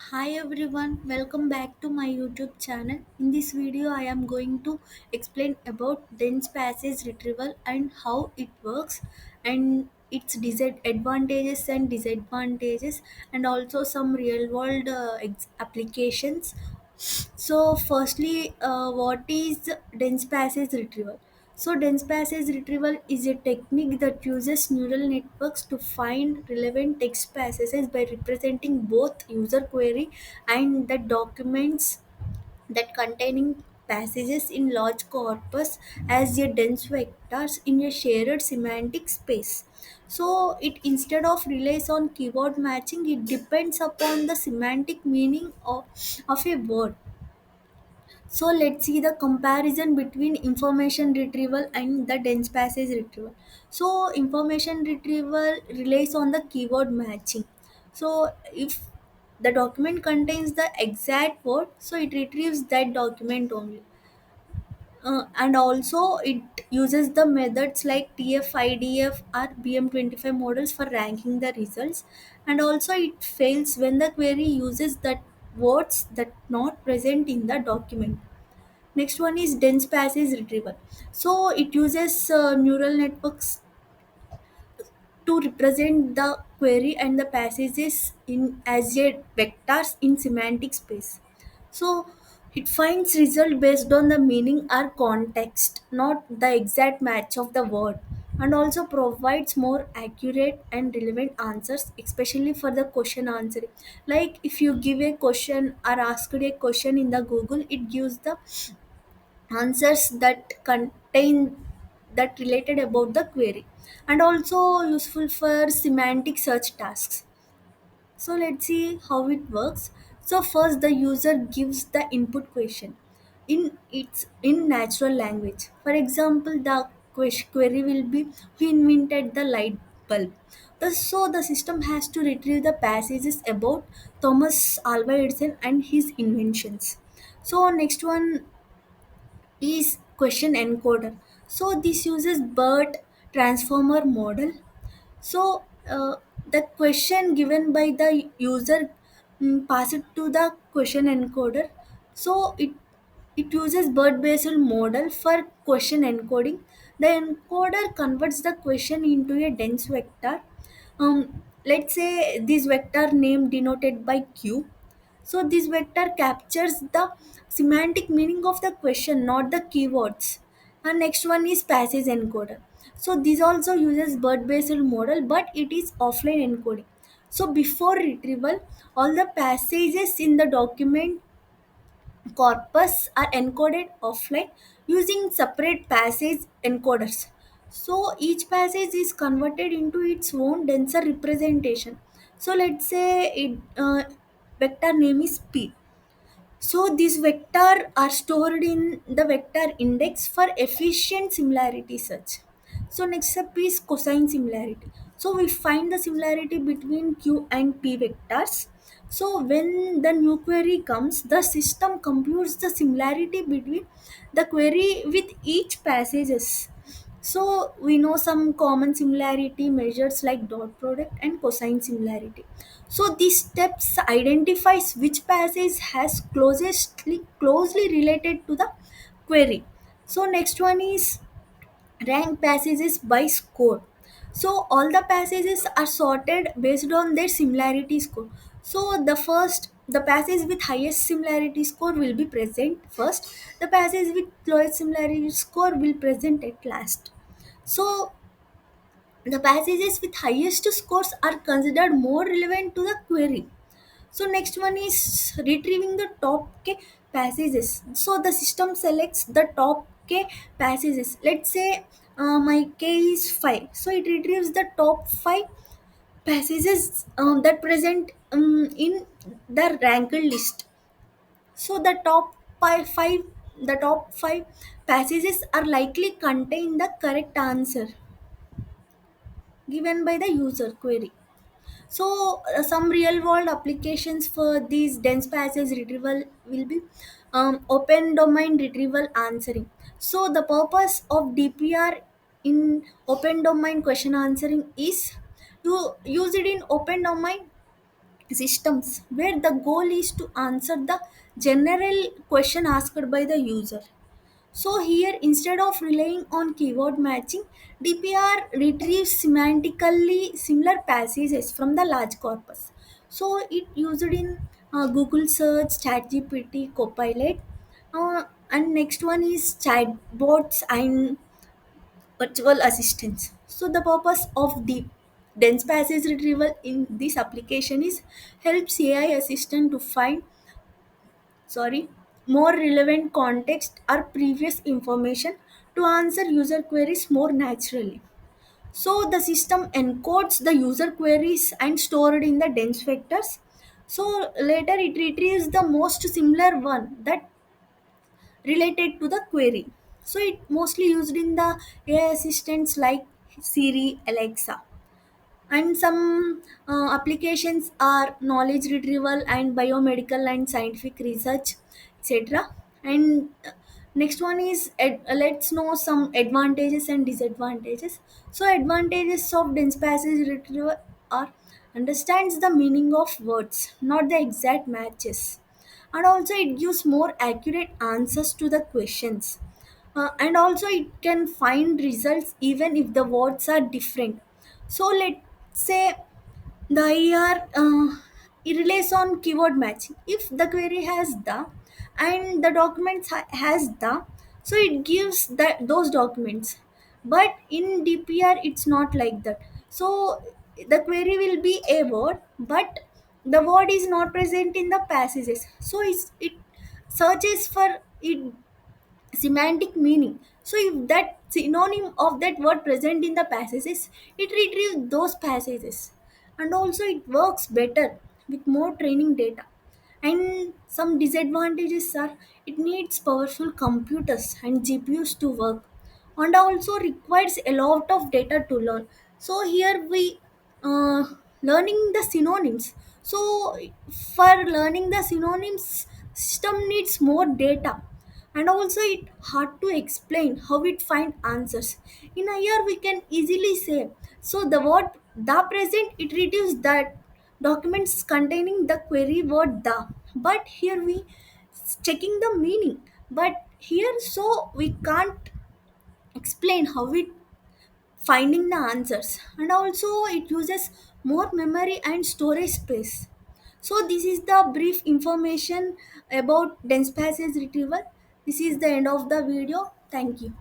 Hi everyone, welcome back to my YouTube channel. In this video, I am going to explain about dense passage retrieval and how it works and its advantages and disadvantages, and also some real world applications. So, firstly, what is dense passage retrieval? So, dense passage retrieval is a technique that uses neural networks to find relevant text passages by representing both user query and the documents that containing passages in large corpus as a dense vectors in a shared semantic space. So it instead of relies on keyword matching, it depends upon the semantic meaning of a word. So let's see the comparison between information retrieval and the dense passage retrieval. So information retrieval relies on the keyword matching. So if the document contains the exact word, so it retrieves that document only. And also it uses the methods like TF-IDF or BM25 models for ranking the results, and also it fails when the query uses that words that not present in the document. Next one is dense passage retrieval. So it uses neural networks to represent the query and the passages in as a vectors in semantic space. So it finds result based on the meaning or context, not the exact match of the word, and also provides more accurate and relevant answers, especially for the question answering. Like if you give a question or ask a question in the Google, it gives the answers that contain that related about the query, and also useful for semantic search tasks. So let's see how it works. So first the user gives the input question in natural language. For example, the query will be who invented the light bulb. So the system has to retrieve the passages about Thomas Alva Edison and his inventions. So next one is question encoder. So this uses BERT transformer model. So the question given by the user pass it to the question encoder. So it uses BERT based model for question encoding. The encoder converts the question into a dense vector. Let's say this vector name denoted by Q. So this vector captures the semantic meaning of the question, not the keywords. And next one is passage encoder. So this also uses BERT-based model, but it is offline encoding. So before retrieval, all the passages in the document corpus are encoded offline using separate passage encoders. So each passage is converted into its own denser representation. So let's say it vector name is P. So these vector are stored in the vector index for efficient similarity search. So next step is cosine similarity. So we find the similarity between Q and P vectors. So when the new query comes, the system computes the similarity between the query with each passages. So we know some common similarity measures like dot product and cosine similarity. So these steps identifies which passage has closely related to the query. So next one is rank passages by score. So all the passages are sorted based on their similarity score. So the passage with highest similarity score will be present first. The passage with lowest similarity score will present at last. So the passages with highest scores are considered more relevant to the query. So next one is retrieving the top k passages. So the system selects the top k passages. Let's say my k is 5. So it retrieves the top 5 passages that present in the ranked list. So the top 5 passages are likely contain the correct answer given by the user query. So, some real world applications for these dense passage retrieval will be open domain retrieval answering. So, the purpose of DPR in open domain question answering is to use it in open domain systems where the goal is to answer the general question asked by the user. So here, instead of relying on keyword matching, DPR retrieves semantically similar passages from the large corpus. So it used in Google search, ChatGPT, Copilot, and next one is chatbots and virtual assistants. So the purpose of the dense passage retrieval in this application is helps AI assistant to find more relevant context or previous information to answer user queries more naturally. So the system encodes the user queries and stored in the dense vectors. So later it retrieves the most similar one that related to the query. So it mostly used in the AI assistants like Siri, Alexa, and some applications are knowledge retrieval and biomedical and scientific research, etc. And next one is let's know some advantages and disadvantages. So advantages of dense passage retrieval are understands the meaning of words, not the exact matches, and also it gives more accurate answers to the questions. And also it can find results even if the words are different. So let's say the IR it relies on keyword matching. If the query has the and the documents has the, so it gives that those documents. But in DPR it's not like that. So the query will be a word, but the word is not present in the passages. So it searches for it semantic meaning. So if that synonym of that word present in the passages, it retrieves those passages. And also it works better with more training data. And some disadvantages are it needs powerful computers and GPUs to work, and also requires a lot of data to learn. So here we uh, learning the synonyms. So for learning the synonyms, system needs more data, and also it hard to explain how it find answers. In a year we can easily say, so the word the present it reduces that documents containing the query word the, but here we checking the meaning, but here so we can't explain how it finding the answers. And also it uses more memory and storage space. So this is the brief information about dense passage retrieval. This is the end of the video. Thank you.